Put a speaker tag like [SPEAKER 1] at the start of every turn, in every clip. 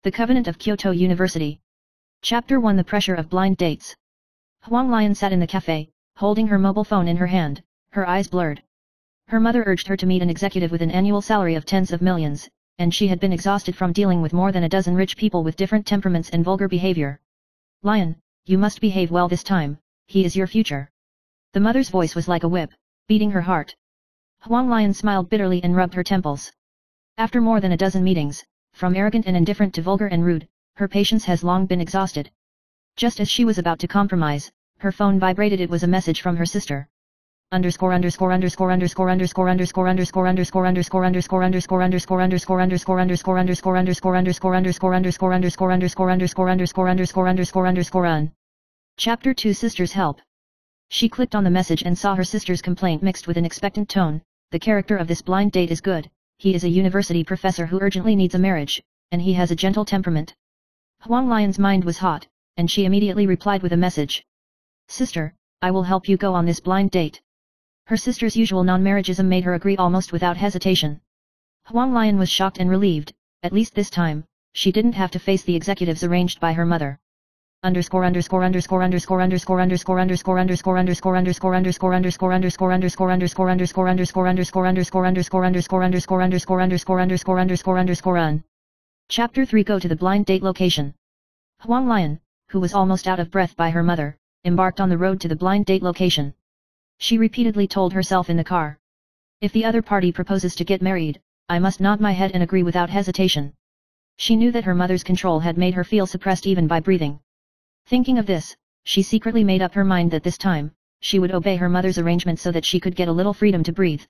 [SPEAKER 1] The Covenant of Kyoto University. Chapter 1 The Pressure of Blind Dates. Huang Lian sat in the cafe, holding her mobile phone in her hand, her eyes blurred. Her mother urged her to meet an executive with an annual salary of tens of millions, and she had been exhausted from dealing with more than a dozen rich people with different temperaments and vulgar behavior. Lian, you must behave well this time, he is your future. The mother's voice was like a whip, beating her heart. Huang Lian smiled bitterly and rubbed her temples. After more than a dozen meetings, from arrogant and indifferent to vulgar and rude, her patience has long been exhausted. Just as she was about to compromise, her phone vibrated. It was a message from her sister. Chapter 2 Sister's Help. She clicked on the message and saw her sister's complaint mixed with an expectant tone. The character of this blind date is good. He is a university professor who urgently needs a marriage, and he has a gentle temperament. Huang Lian's mind was hot, and she immediately replied with a message. Sister, I will help you go on this blind date. Her sister's usual non-marriageism made her agree almost without hesitation. Huang Lian was shocked and relieved. At least this time, she didn't have to face the executives arranged by her mother. Chapter 3 Go to the blind date location. Huang Lian, who was almost out of breath by her mother, embarked on the road to the blind date location. She repeatedly told herself in the car. If the other party proposes to get married, I must nod my head and agree without hesitation. She knew that her mother's control had made her feel suppressed even by breathing. Thinking of this, she secretly made up her mind that this time, she would obey her mother's arrangement so that she could get a little freedom to breathe.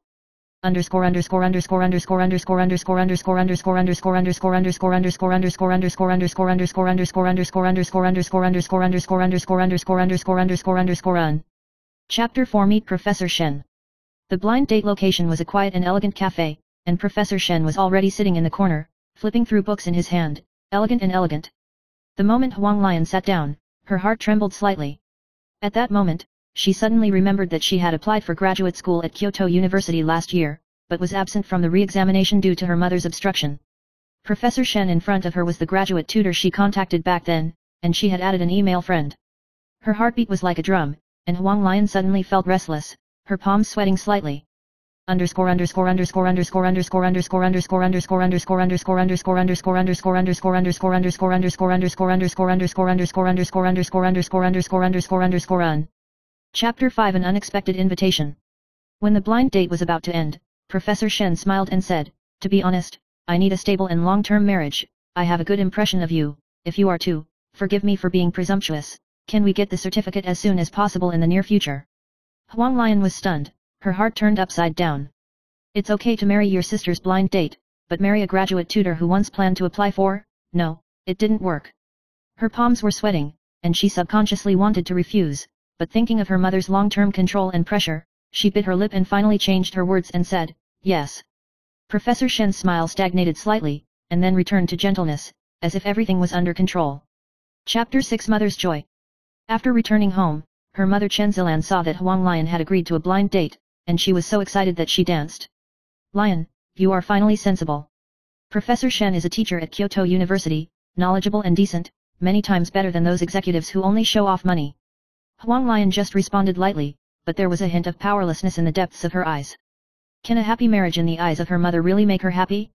[SPEAKER 1] Chapter 4 Meet Professor Shen. The blind date location was a quiet and elegant cafe, and Professor Shen was already sitting in the corner, flipping through books in his hand, elegant and elegant. The moment Huang Lian sat down, her heart trembled slightly. At that moment, she suddenly remembered that she had applied for graduate school at Kyoto University last year, but was absent from the re-examination due to her mother's obstruction. Professor Shen in front of her was the graduate tutor she contacted back then, and she had added an email friend. Her heartbeat was like a drum, and Huang Lian suddenly felt restless, her palms sweating slightly. Chapter 5 An Unexpected Invitation. When the blind date was about to end, Professor Shen smiled and said, To be honest, I need a stable and long-term marriage. I have a good impression of you. If you are too, forgive me for being presumptuous. Can we get the certificate as soon as possible in the near future? Huang Lian was stunned, her heart turned upside down. It's okay to marry your sister's blind date, but marry a graduate tutor who once planned to apply for? No, it didn't work. Her palms were sweating, and she subconsciously wanted to refuse, but thinking of her mother's long-term control and pressure, she bit her lip and finally changed her words and said, Yes. Professor Shen's smile stagnated slightly, and then returned to gentleness, as if everything was under control. Chapter 6 Mother's Joy. After returning home, her mother Chen Zilan saw that Huang Lian had agreed to a blind date, and she was so excited that she danced. Lian, you are finally sensible. Professor Shen is a teacher at Kyoto University, knowledgeable and decent, many times better than those executives who only show off money. Huang Lian just responded lightly, but there was a hint of powerlessness in the depths of her eyes. Can a happy marriage in the eyes of her mother really make her happy?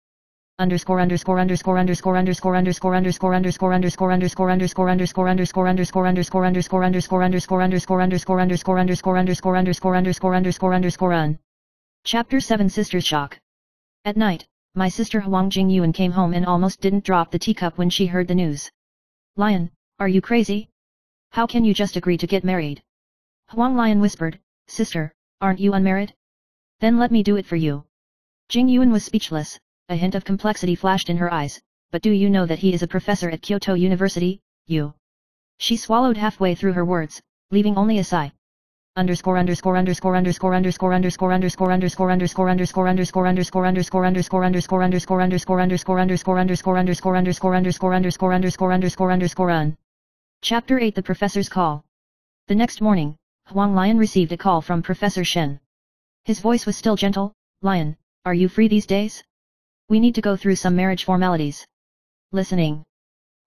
[SPEAKER 1] Chapter 7 Sister's Shock. At night, my sister Huang Jingyuan came home and almost didn't drop the teacup when she heard the news. Lian, are you crazy? How can you just agree to get married? Huang Lian whispered, Sister, aren't you unmarried? Then let me do it for you. Jingyuan was speechless, a hint of complexity flashed in her eyes, but do you know that he is a professor at Kyoto University, you? She swallowed halfway through her words, leaving only a sigh. Chapter 8 The Professor's Call. The next morning, Huang Lian received a call from Professor Shen. His voice was still gentle. Lian, are you free these days? We need to go through some marriage formalities. Listening.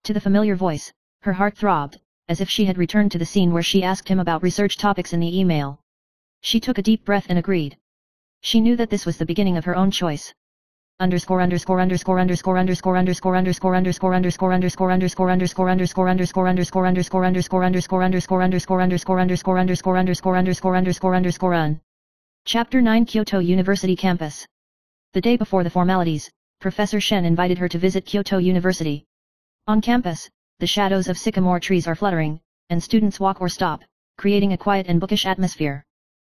[SPEAKER 1] To the familiar voice, her heart throbbed, as if she had returned to the scene where she asked him about research topics in the email. She took a deep breath and agreed. She knew that this was the beginning of her own choice. Chapter 9 Kyoto University Campus. The day before the formalities, Professor Shen invited her to visit Kyoto University. On campus, the shadows of sycamore trees are fluttering, and students walk or stop, creating a quiet and bookish atmosphere.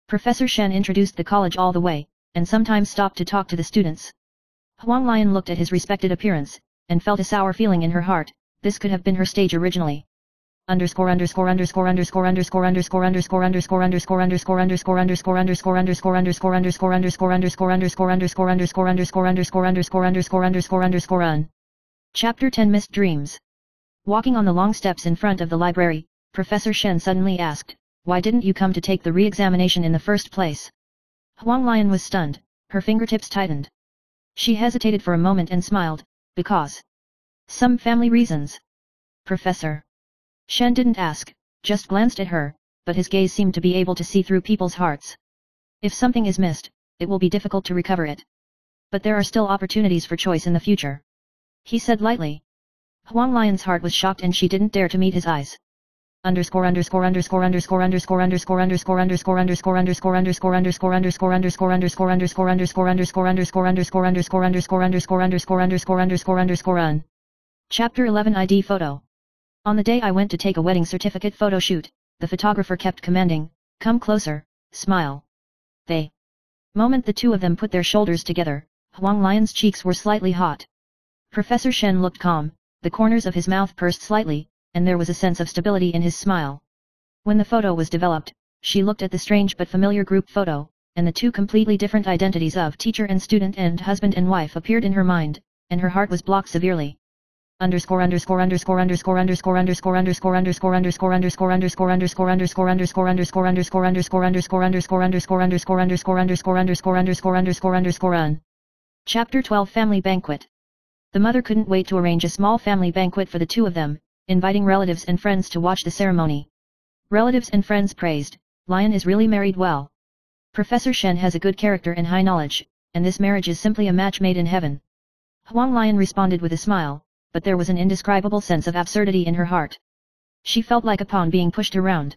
[SPEAKER 1] Professor Shen introduced the college all the way, and sometimes stopped to talk to the students. Huang Lian looked at his respected appearance, and felt a sour feeling in her heart. This could have been her stage originally. Chapter 10 Missed Dreams. Walking on the long steps in front of the library, Professor Shen suddenly asked, "Why didn't you come to take the re-examination in the first place?" Huang Lian was stunned, her fingertips tightened. She hesitated for a moment and smiled, "Because some family reasons." "Professor." Shen didn't ask, just glanced at her, but his gaze seemed to be able to see through people's hearts. If something is missed, it will be difficult to recover it. But there are still opportunities for choice in the future, he said lightly. Huang Lian's heart was shocked and she didn't dare to meet his eyes. Chapter 11 ID Photo. On the day I went to take a wedding certificate photo shoot, the photographer kept commanding, "Come closer, smile." The moment the two of them put their shoulders together, Huang Lian's cheeks were slightly hot. Professor Shen looked calm, the corners of his mouth pursed slightly, and there was a sense of stability in his smile. When the photo was developed, she looked at the strange but familiar group photo, and the two completely different identities of teacher and student and husband and wife appeared in her mind, and her heart was blocked severely. Chapter 12 Family Banquet. The mother couldn't wait to arrange a small family banquet for the two of them, inviting relatives and friends to watch the ceremony. Relatives and friends praised, "Lion is really married well. Professor Shen has a good character and high knowledge, and this marriage is simply a match made in heaven." Huang Lian responded with a smile, but there was an indescribable sense of absurdity in her heart. She felt like a pawn being pushed around.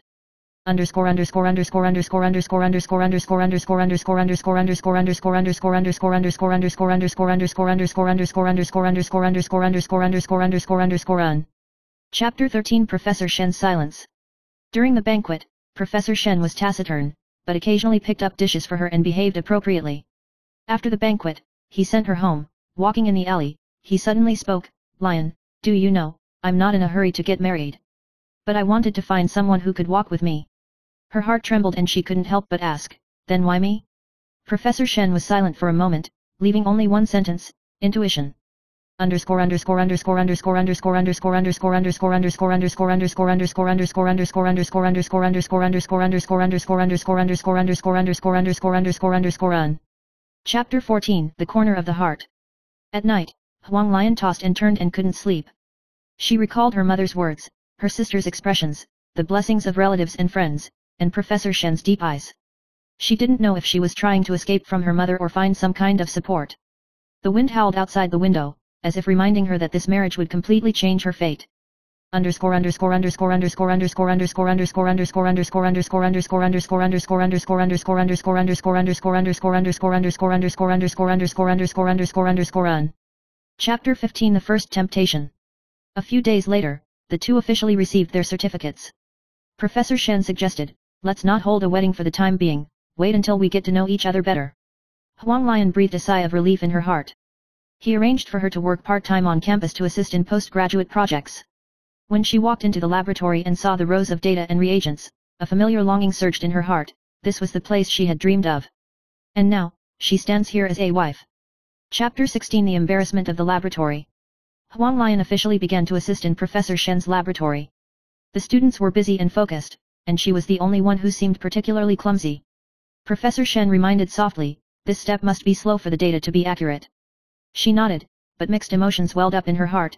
[SPEAKER 1] Chapter 13 Professor Shen's Silence. During the banquet, Professor Shen was taciturn, but occasionally picked up dishes for her and behaved appropriately. After the banquet, he sent her home. Walking in the alley, he suddenly spoke, "Lion, do you know, I'm not in a hurry to get married. But I wanted to find someone who could walk with me." Her heart trembled and she couldn't help but ask, "Then why me?" Professor Shen was silent for a moment, leaving only one sentence, "Intuition." Chapter 14 The Corner of the Heart. At night, Huang Lian tossed and turned and couldn't sleep. She recalled her mother's words, her sister's expressions, the blessings of relatives and friends, and Professor Shen's deep eyes. She didn't know if she was trying to escape from her mother or find some kind of support. The wind howled outside the window, as if reminding her that this marriage would completely change her fate. Chapter 15 The First Temptation. A few days later, the two officially received their certificates. Professor Shen suggested, "Let's not hold a wedding for the time being, wait until we get to know each other better." Huang Lian breathed a sigh of relief in her heart. He arranged for her to work part-time on campus to assist in postgraduate projects. When she walked into the laboratory and saw the rows of data and reagents, a familiar longing surged in her heart. This was the place she had dreamed of. And now, she stands here as a wife. Chapter 16 The Embarrassment of the Laboratory. Huang Lian officially began to assist in Professor Shen's laboratory. The students were busy and focused, and she was the only one who seemed particularly clumsy. Professor Shen reminded softly, "This step must be slow for the data to be accurate." She nodded, but mixed emotions welled up in her heart.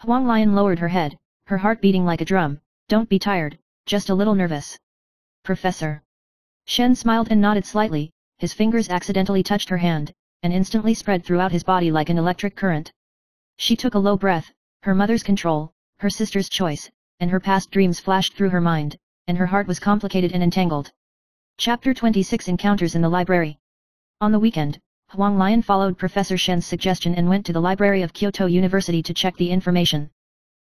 [SPEAKER 1] Huang Lian lowered her head, her heart beating like a drum. Don't be tired, just a little nervous. Professor. Shen smiled and nodded slightly, his fingers accidentally touched her hand, and instantly spread throughout his body like an electric current. She took a low breath, her mother's control, her sister's choice, and her past dreams flashed through her mind, and her heart was complicated and entangled. Chapter 26 Encounters in the Library. On the weekend, Huang Lian followed Professor Shen's suggestion and went to the library of Kyoto University to check the information.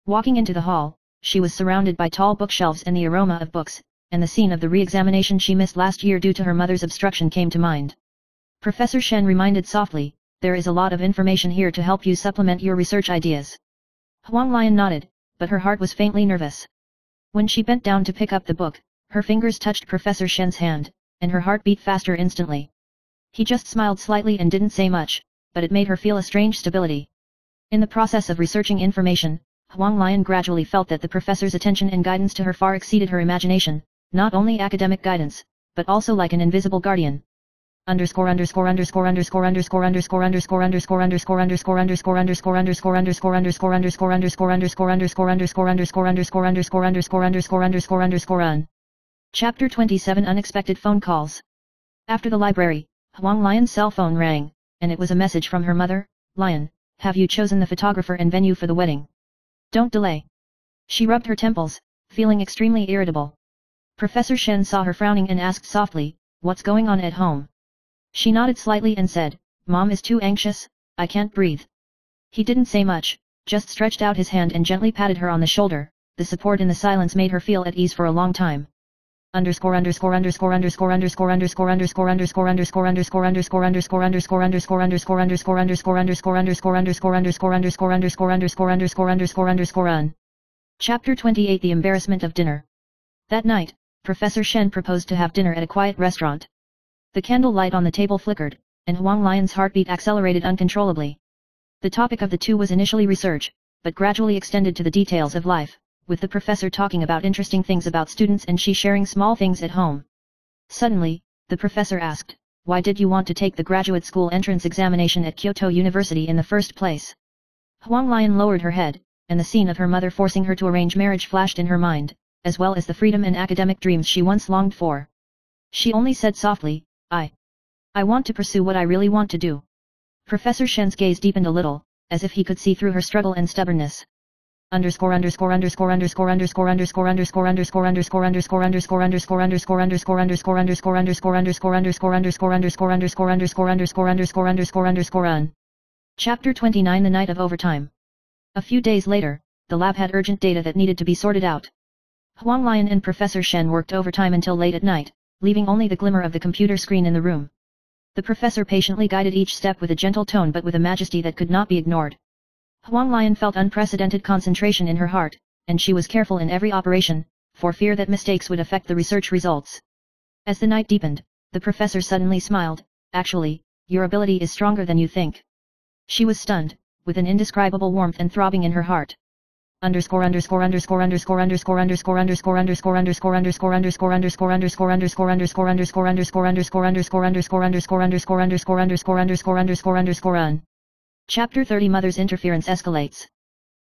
[SPEAKER 1] Walking into the hall, she was surrounded by tall bookshelves and the aroma of books, and the scene of the re-examination she missed last year due to her mother's obstruction came to mind. Professor Shen reminded softly, there is a lot of information here to help you supplement your research ideas. Huang Lian nodded, but her heart was faintly nervous. When she bent down to pick up the book, her fingers touched Professor Shen's hand, and her heart beat faster instantly. He just smiled slightly and didn't say much, but it made her feel a strange stability. In the process of researching information, Huang Lian gradually felt that the professor's attention and guidance to her far exceeded her imagination, not only academic guidance, but also like an invisible guardian. Chapter 27 Unexpected Phone Calls. After the library, Huang Lian's cell phone rang, and it was a message from her mother. Lian, have you chosen the photographer and venue for the wedding? Don't delay. She rubbed her temples, feeling extremely irritable. Professor Shen saw her frowning and asked softly, what's going on at home? She nodded slightly and said, Mom is too anxious, I can't breathe. He didn't say much, just stretched out his hand and gently patted her on the shoulder. The support in the silence made her feel at ease for a long time. Chapter 28 The Embarrassment of Dinner. That night, Professor Shen proposed to have dinner at a quiet restaurant. The candle light on the table flickered, and Huang Lian's heartbeat accelerated uncontrollably. The topic of the two was initially research, but gradually extended to the details of life, with the professor talking about interesting things about students and she sharing small things at home. Suddenly, the professor asked, why did you want to take the graduate school entrance examination at Kyoto University in the first place? Huang Lian lowered her head, and the scene of her mother forcing her to arrange marriage flashed in her mind, as well as the freedom and academic dreams she once longed for. She only said softly, I want to pursue what I really want to do. Professor Shen's gaze deepened a little, as if he could see through her struggle and stubbornness. Chapter 29 The Night of Overtime. A few days later, the lab had urgent data that needed to be sorted out. Huang Lian and Professor Shen worked overtime until late at night, leaving only the glimmer of the computer screen in the room. The professor patiently guided each step with a gentle tone but with a majesty that could not be ignored. Huang Lian felt unprecedented concentration in her heart, and she was careful in every operation, for fear that mistakes would affect the research results. As the night deepened, the professor suddenly smiled, actually, your ability is stronger than you think. She was stunned, with an indescribable warmth and throbbing in her heart. Chapter 30 Mother's interference escalates.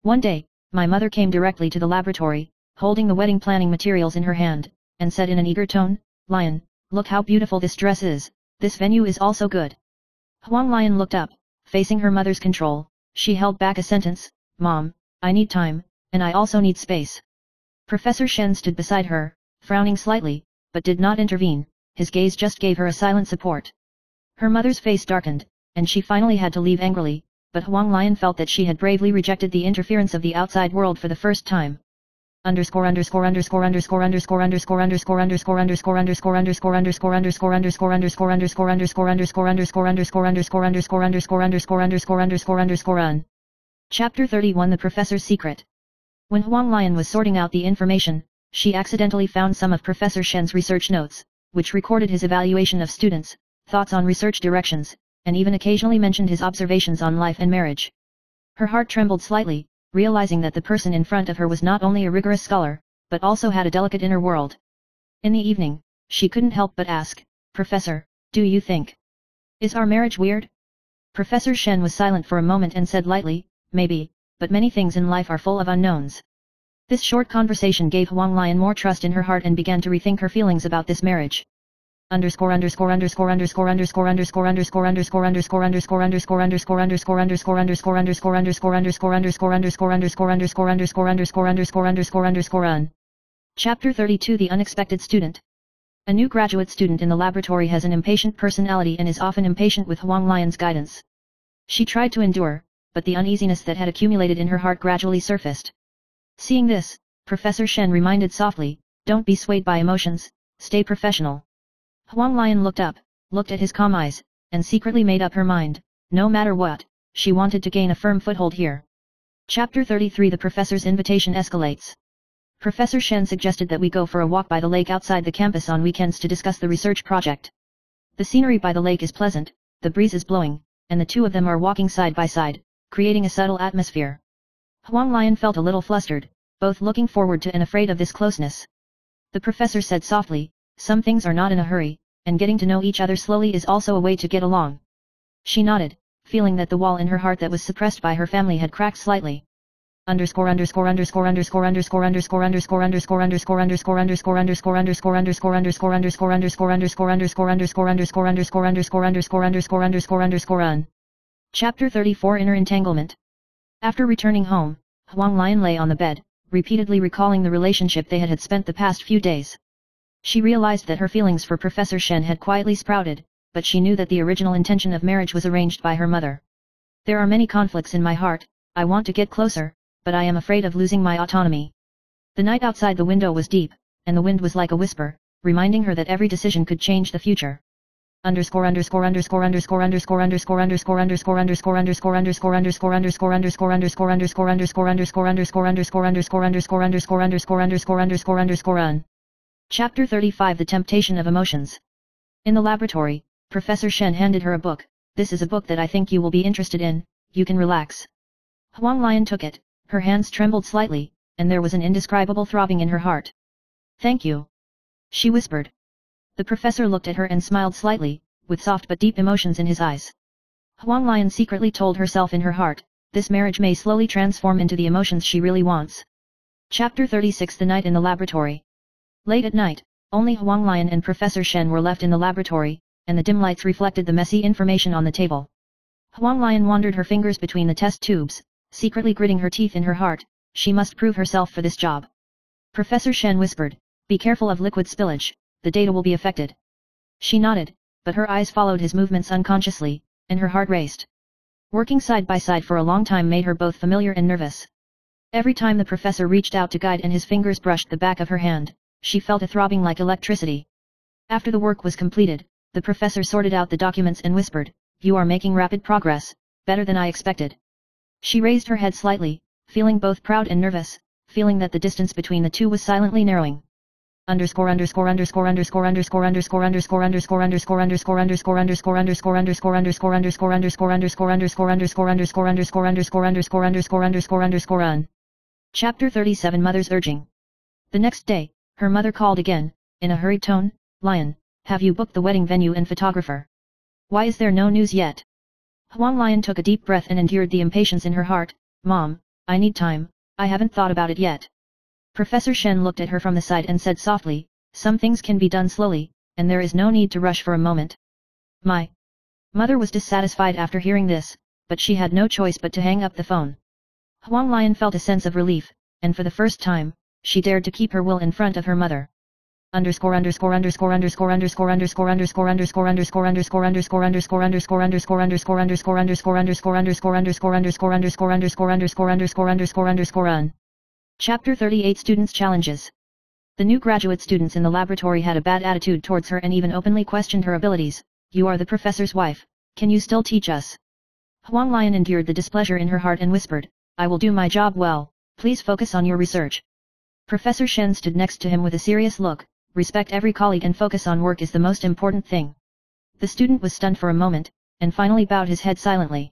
[SPEAKER 1] One day, my mother came directly to the laboratory, holding the wedding planning materials in her hand, and said in an eager tone, Lian, look how beautiful this dress is, this venue is also good. Huang Lian looked up, facing her mother's control. She held back a sentence, Mom, I need time, and I also need space. Professor Shen stood beside her, frowning slightly, but did not intervene, his gaze just gave her a silent support. Her mother's face darkened, and she finally had to leave angrily, but Huang Lian felt that she had bravely rejected the interference of the outside world for the first time. Chapter 31 The Professor's Secret. When Huang Lian was sorting out the information, she accidentally found some of Professor Shen's research notes, which recorded his evaluation of students, thoughts on research directions, and even occasionally mentioned his observations on life and marriage. Her heart trembled slightly, realizing that the person in front of her was not only a rigorous scholar, but also had a delicate inner world. In the evening, she couldn't help but ask, Professor, do you think? Is our marriage weird? Professor Shen was silent for a moment and said lightly, maybe, but many things in life are full of unknowns. This short conversation gave Huang Lian more trust in her heart and began to rethink her feelings about this marriage. Chapter 32 The Unexpected Student. A new graduate student in the laboratory has an impatient personality and is often impatient with Huang Lian's guidance. She tried to endure, but the uneasiness that had accumulated in her heart gradually surfaced. Seeing this, Professor Shen reminded softly, "Don't be swayed by emotions, stay professional." Huang Lian looked up, looked at his calm eyes, and secretly made up her mind, no matter what, she wanted to gain a firm foothold here. Chapter 33 The Professor's Invitation Escalates. Professor Shen suggested that we go for a walk by the lake outside the campus on weekends to discuss the research project. The scenery by the lake is pleasant, the breeze is blowing, and the two of them are walking side by side, creating a subtle atmosphere. Huang Lian felt a little flustered, both looking forward to and afraid of this closeness. The professor said softly, "Some things are not in a hurry, and getting to know each other slowly is also a way to get along." She nodded, feeling that the wall in her heart that was suppressed by her family had cracked slightly. Chapter 34 Inner Entanglement. After returning home, Huang Lian lay on the bed, repeatedly recalling the relationship they had spent the past few days. She realized that her feelings for Professor Shen had quietly sprouted, but she knew that the original intention of marriage was arranged by her mother. "There are many conflicts in my heart, I want to get closer, but I am afraid of losing my autonomy." The night outside the window was deep, and the wind was like a whisper, reminding her that every decision could change the future. Chapter 35 The Temptation of Emotions. In the laboratory, Professor Shen handed her a book. "This is a book that I think you will be interested in, you can relax." Huang Lian took it, her hands trembled slightly, and there was an indescribable throbbing in her heart. "Thank you," she whispered. The professor looked at her and smiled slightly, with soft but deep emotions in his eyes. Huang Lian secretly told herself in her heart, this marriage may slowly transform into the emotions she really wants. Chapter 36 The Night in the Laboratory. Late at night, only Huang Lian and Professor Shen were left in the laboratory, and the dim lights reflected the messy information on the table. Huang Lian wandered her fingers between the test tubes, secretly gritting her teeth in her heart, she must prove herself for this job. Professor Shen whispered, "Be careful of liquid spillage, the data will be affected." She nodded, but her eyes followed his movements unconsciously, and her heart raced. Working side by side for a long time made her both familiar and nervous. Every time the professor reached out to guide and his fingers brushed the back of her hand, she felt a throbbing like electricity. After the work was completed, the professor sorted out the documents and whispered, "You are making rapid progress, better than I expected." She raised her head slightly, feeling both proud and nervous, feeling that the distance between the two was silently narrowing. Chapter 37 Mother's Urging. The next day, her mother called again, in a hurried tone, "Lion, have you booked the wedding venue and photographer? Why is there no news yet?" Huang Lian took a deep breath and endured the impatience in her heart. "Mom, I need time, I haven't thought about it yet." Professor Shen looked at her from the side and said softly, "Some things can be done slowly, and there is no need to rush for a moment." My mother was dissatisfied after hearing this, but she had no choice but to hang up the phone. Huang Lian felt a sense of relief, and for the first time, she dared to keep her will in front of her mother. Chapter 38 Students' Challenges. The new graduate students in the laboratory had a bad attitude towards her and even openly questioned her abilities. "You are the professor's wife, can you still teach us?" Huang Lian endured the displeasure in her heart and whispered, "I will do my job well, please focus on your research." Professor Shen stood next to him with a serious look, "Respect every colleague and focus on work is the most important thing." The student was stunned for a moment, and finally bowed his head silently.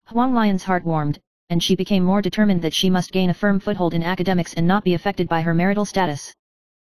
[SPEAKER 1] Huang Lian's heart warmed, and she became more determined that she must gain a firm foothold in academics and not be affected by her marital status.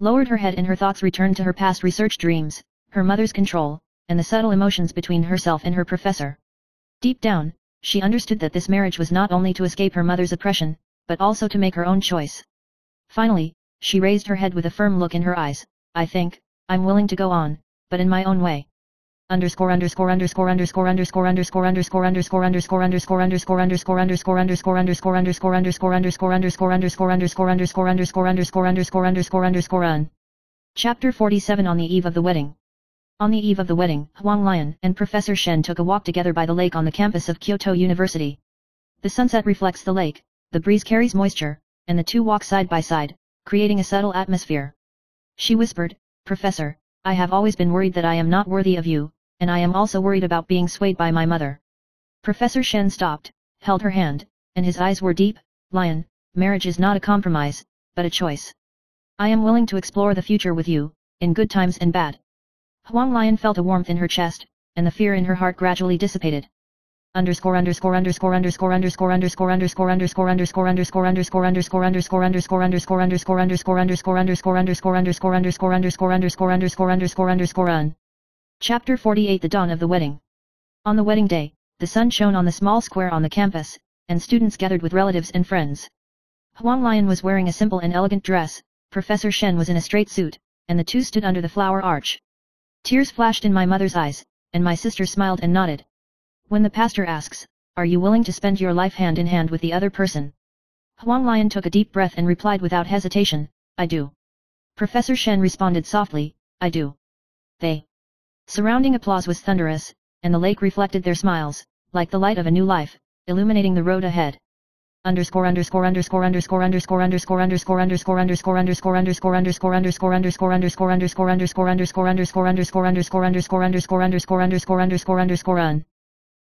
[SPEAKER 1] lowered her head and her thoughts returned to her past research dreams, her mother's control, and the subtle emotions between herself and her professor. Deep down, she understood that this marriage was not only to escape her mother's oppression, but also to make her own choice. Finally, she raised her head with a firm look in her eyes. I think, I'm willing to go on, but in my own way. Chapter 47 On the eve of the wedding. On the eve of the wedding, Huang Lian and Professor Shen took a walk together by the lake on the campus of Kyoto University. The sunset reflects the lake, the breeze carries moisture, and the two walk side by side, creating a subtle atmosphere. She whispered, Professor, I have always been worried that I am not worthy of you, and I am also worried about being swayed by my mother. Professor Shen stopped, held her hand, and his eyes were deep. Lian, marriage is not a compromise, but a choice. I am willing to explore the future with you, in good times and bad. Huang Lian felt a warmth in her chest, and the fear in her heart gradually dissipated. Chapter 48 The Dawn of the Wedding. On the wedding day, the sun shone on the small square on the campus, and students gathered with relatives and friends. Huang Lian was wearing a simple and elegant dress, Professor Shen was in a straight suit, and the two stood under the flower arch. Tears flashed in my mother's eyes, and my sister smiled and nodded. When the pastor asks, are you willing to spend your life hand in hand with the other person? Huang Lian took a deep breath and replied without hesitation, I do. Professor Shen responded softly, I do. They. Surrounding applause was thunderous, and the lake reflected their smiles, like the light of a new life, illuminating the road ahead.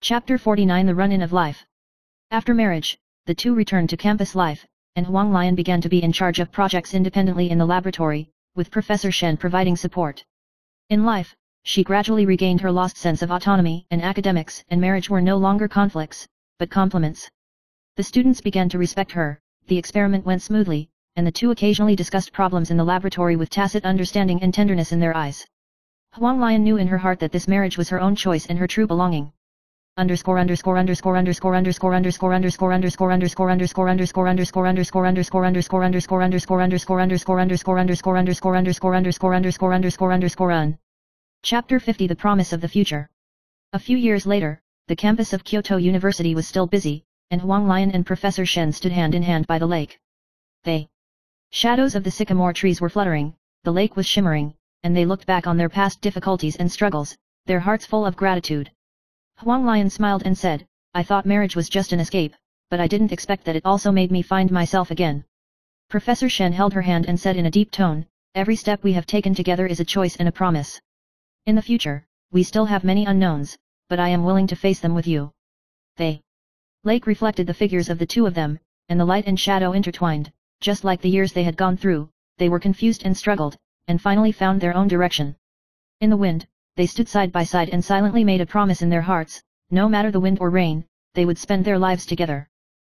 [SPEAKER 1] Chapter 49 The Run-In of Life. After marriage, the two returned to campus life, and Huang Lian began to be in charge of projects independently in the laboratory, with Professor Shen providing support. In life, she gradually regained her lost sense of autonomy, and academics and marriage were no longer conflicts, but complements. The students began to respect her, the experiment went smoothly, and the two occasionally discussed problems in the laboratory with tacit understanding and tenderness in their eyes. Huang Lian knew in her heart that this marriage was her own choice and her true belonging. Chapter 50 The Promise of the Future. A few years later, the campus of Kyoto University was still busy, and Huang Lian and Professor Shen stood hand in hand by the lake. The shadows of the sycamore trees were fluttering, the lake was shimmering, and they looked back on their past difficulties and struggles, their hearts full of gratitude. Huang Lian smiled and said, I thought marriage was just an escape, but I didn't expect that it also made me find myself again. Professor Shen held her hand and said in a deep tone, every step we have taken together is a choice and a promise. In the future, we still have many unknowns, but I am willing to face them with you. The lake reflected the figures of the two of them, and the light and shadow intertwined, just like the years they had gone through, they were confused and struggled, and finally found their own direction. In the wind, they stood side by side and silently made a promise in their hearts, no matter the wind or rain, they would spend their lives together.